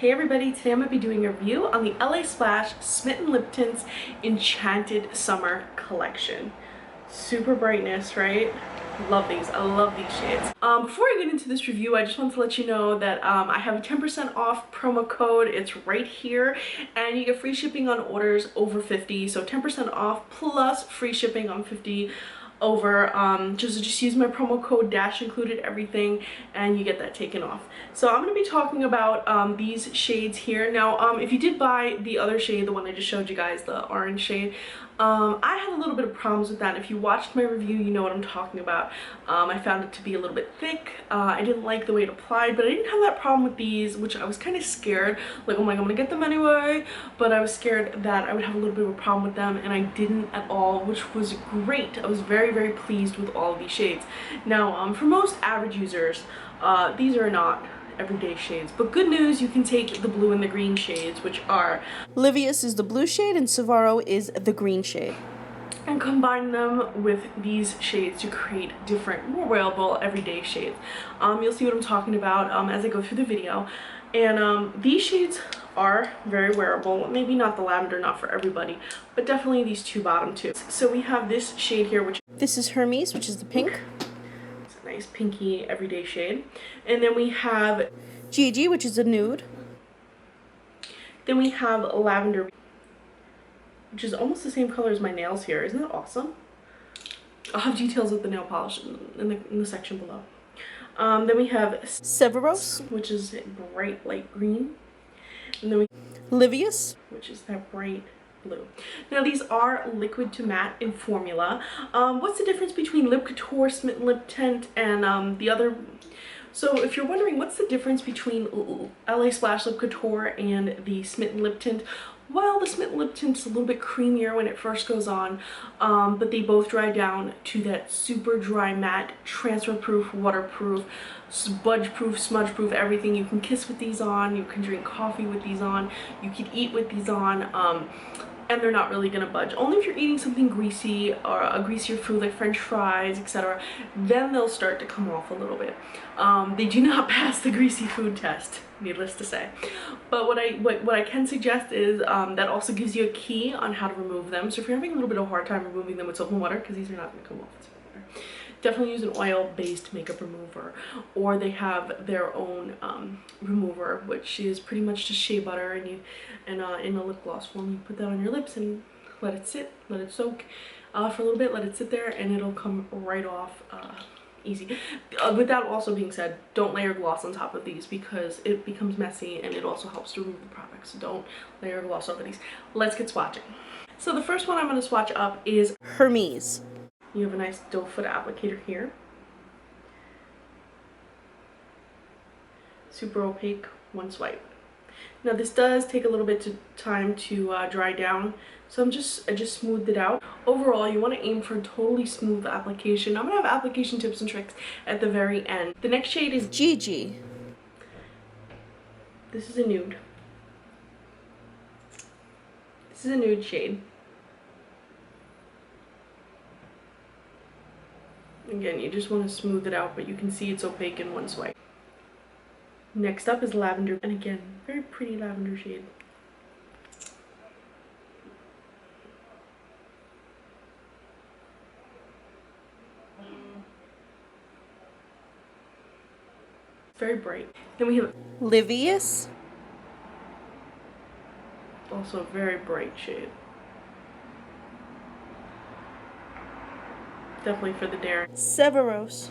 Hey everybody, today I'm going to be doing a review on the LaSplash Smitten Lip Tints Enchanted Summer Collection. Super brightness, right? Love these. I love these shades. Before I get into this review, I just want to let you know that I have a 10% off promo code. It's right here, and you get free shipping on orders over 50. So 10% off plus free shipping on 50 over. Just use my promo code dash included everything and you get that taken off. So I'm going to be talking about these shades here. Now if you did buy the other shade, the one I just showed you guys, the orange shade, I had a little bit of problems with that. If you watched my review, you know what I'm talking about. I found it to be a little bit thick. I didn't like the way it applied, but I didn't have that problem with these, which I was kind of scared, like, oh my god, I'm gonna get them anyway, but I was scared that I would have a little bit of a problem with them, and I didn't at all, which was great. I was very pleased with all of these shades. Now for most average users, these are not everyday shades, but good news, you can take the blue and the green shades, which are Livius is the blue shade and Severo is the green shade, and combine them with these shades to create different, more wearable everyday shades. You'll see what I'm talking about as I go through the video. And these shades are very wearable. Maybe not the lavender, not for everybody, but definitely these two bottom two. So we have this shade here, which this is Hermes, which is the pink. It's a nice pinky everyday shade. And then we have Gigi, which is a nude. Then we have lavender, which is almost the same color as my nails here. Isn't that awesome? I'll have details of the nail polish in the section below. Then we have Severo, which is bright light green. And then we Livius, which is that bright blue. Now these are liquid to matte in formula. What's the difference between Lip Couture Smitten Lip Tint and the other? So if you're wondering what's the difference between LaSplash Lip Couture and the Smitten Lip Tint, well, the Smitten Lip Tint is a little bit creamier when it first goes on, but they both dry down to that super dry matte, transfer proof, waterproof, smudge proof, everything. You can kiss with these on, you can drink coffee with these on, you can eat with these on, and they're not really gonna budge. Only if you're eating something greasy or a greasier food like french fries, etc., then they'll start to come off a little bit. They do not pass the greasy food test, needless to say. But what I can suggest is that also gives you a key on how to remove them. So if you're having a little bit of a hard time removing them with soap and water, because these are not going to come off with soap and water, definitely use an oil-based makeup remover, or they have their own remover, which is pretty much just shea butter, and in a lip gloss form, you put that on your lips and let it sit, let it soak for a little bit, let it sit there, and it'll come right off easy. With that also being said, don't layer gloss on top of these because it becomes messy, and it also helps to remove the product, so don't layer gloss over these. Let's get swatching. So the first one I'm going to swatch up is Hermes. You have a nice doe foot applicator here. Super opaque, one swipe. Now this does take a little bit of time to dry down, so I just smoothed it out. Overall, you want to aim for a totally smooth application. I'm going to have application tips and tricks at the very end. The next shade is Gigi. This is a nude. This is a nude shade. Again, you just want to smooth it out, but you can see it's opaque in one swipe. Next up is lavender, and again, very pretty lavender shade. Very bright. Then we have Livius. Also a very bright shade. Definitely for the dare. Severo.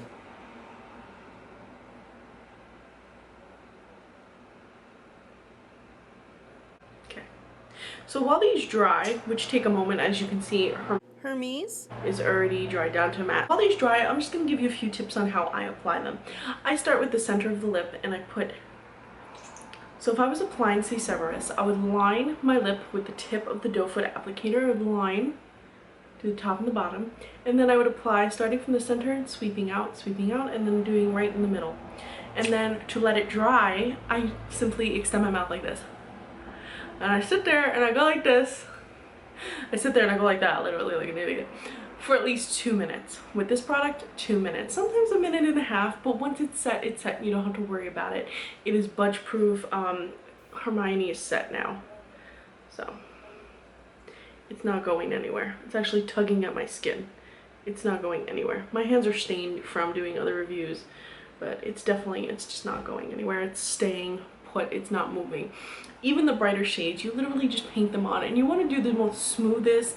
Okay. So while these dry, which take a moment, as you can see, Hermes is already dried down to matte. While these dry, I'm just going to give you a few tips on how I apply them. I start with the center of the lip, and I put, so if I was applying, say, Severo, I would line my lip with the tip of the doe foot applicator, of the line to the top and the bottom, and then I would apply starting from the center and sweeping out, and then doing right in the middle. And then to let it dry, I simply extend my mouth like this. And I sit there and I go like this. I sit there and I go like that, literally like an idiot, for at least 2 minutes. With this product, 2 minutes, sometimes 1.5 minutes, but once it's set, it's set. You don't have to worry about it. It is budge proof. Hermione is set now. So it's not going anywhere. It's actually tugging at my skin. It's not going anywhere. My hands are stained from doing other reviews, but it's just not going anywhere. It's staying put. It's not moving. Even the brighter shades, you literally just paint them on, and you want to do the most smoothest,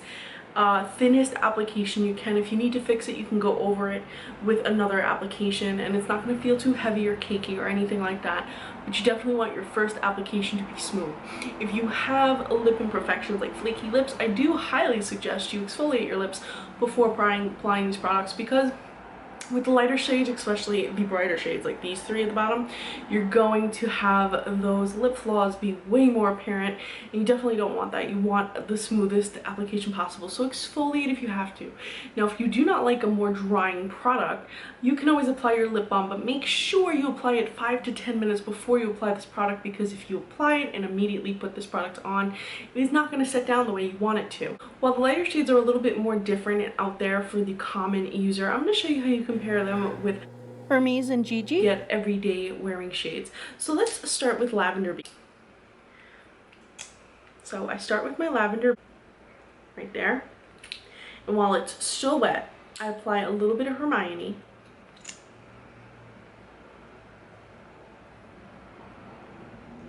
thinnest application you can. If you need to fix it, you can go over it with another application, and it's not going to feel too heavy or cakey or anything like that, but you definitely want your first application to be smooth. If you have lip imperfections like flaky lips, I do highly suggest you exfoliate your lips before applying these products, because with the lighter shades, especially the brighter shades like these three at the bottom, you're going to have those lip flaws be way more apparent, and you definitely don't want that. You want the smoothest application possible, so exfoliate if you have to. Now, if you do not like a more drying product, you can always apply your lip balm, but make sure you apply it 5 to 10 minutes before you apply this product, because if you apply it and immediately put this product on, it is not going to set down the way you want it to. While the lighter shades are a little bit more different and out there for the common user, I'm going to show you how you compare them with Hermes and Gigi. Get everyday wearing shades. So let's start with Lavender. So I start with my Lavender right there, and while it's still wet, I apply a little bit of Hermione,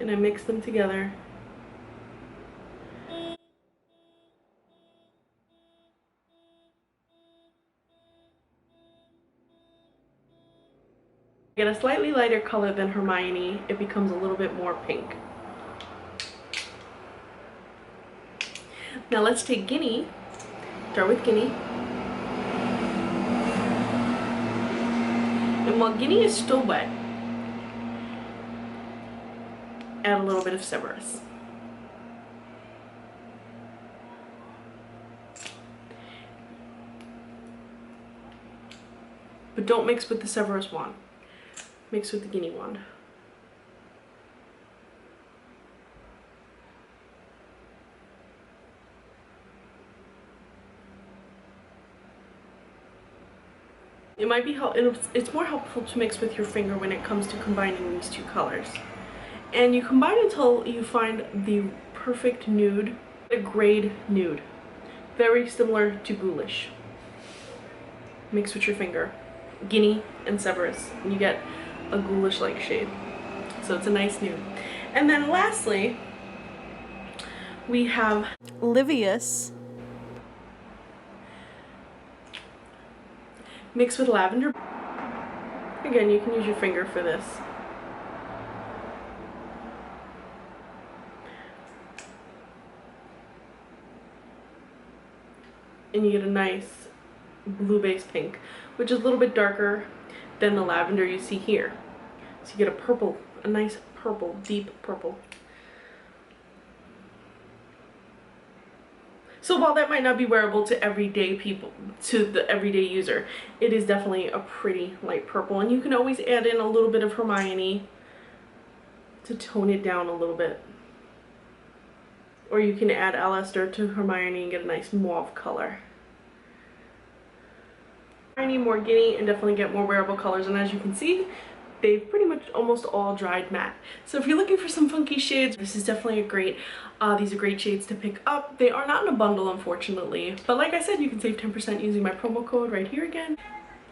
and I mix them together. Get a slightly lighter color than Hermione, it becomes a little bit more pink. Now let's take Guinea, start with Guinea. And while Guinea is still wet, add a little bit of Severo. But don't mix with the Severo wand. Mix with the Guinea wand. It might be it's more helpful to mix with your finger when it comes to combining these two colors. And you combine until you find the perfect nude, a grade nude. Very similar to Ghoulish. Mix with your finger. Guinea and Severo, and you get a Ghoulish-like shade. So it's a nice nude. And then lastly, we have Livius. Mix with Lavender. Again, you can use your finger for this. And you get a nice blue-based pink, which is a little bit darker than the lavender you see here. So you get a purple, a nice purple, deep purple. So while that might not be wearable to everyday people, to the everyday user, it is definitely a pretty light purple, and you can always add in a little bit of Hermione to tone it down a little bit. Or you can add Alastair to Hermione and get a nice mauve color. I need more Guinea and definitely get more wearable colors, and as you can see, they've pretty much almost all dried matte. So if you're looking for some funky shades, this is definitely a great, these are great shades to pick up. They are not in a bundle, unfortunately, but like I said, you can save 10% using my promo code right here again.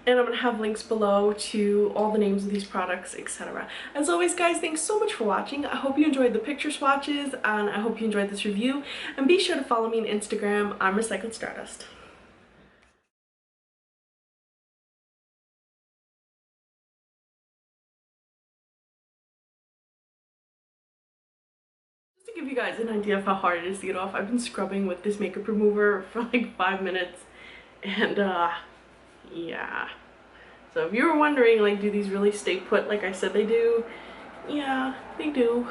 And I'm going to have links below to all the names of these products, etc. As always, guys, thanks so much for watching. I hope you enjoyed the picture swatches, and I hope you enjoyed this review. And be sure to follow me on Instagram. I'm Recycled Stardust. Just to give you guys an idea of how hard it is to get off, I've been scrubbing with this makeup remover for like 5 minutes, and yeah. So if you were wondering, like, do these really stay put like I said they do? Yeah, they do.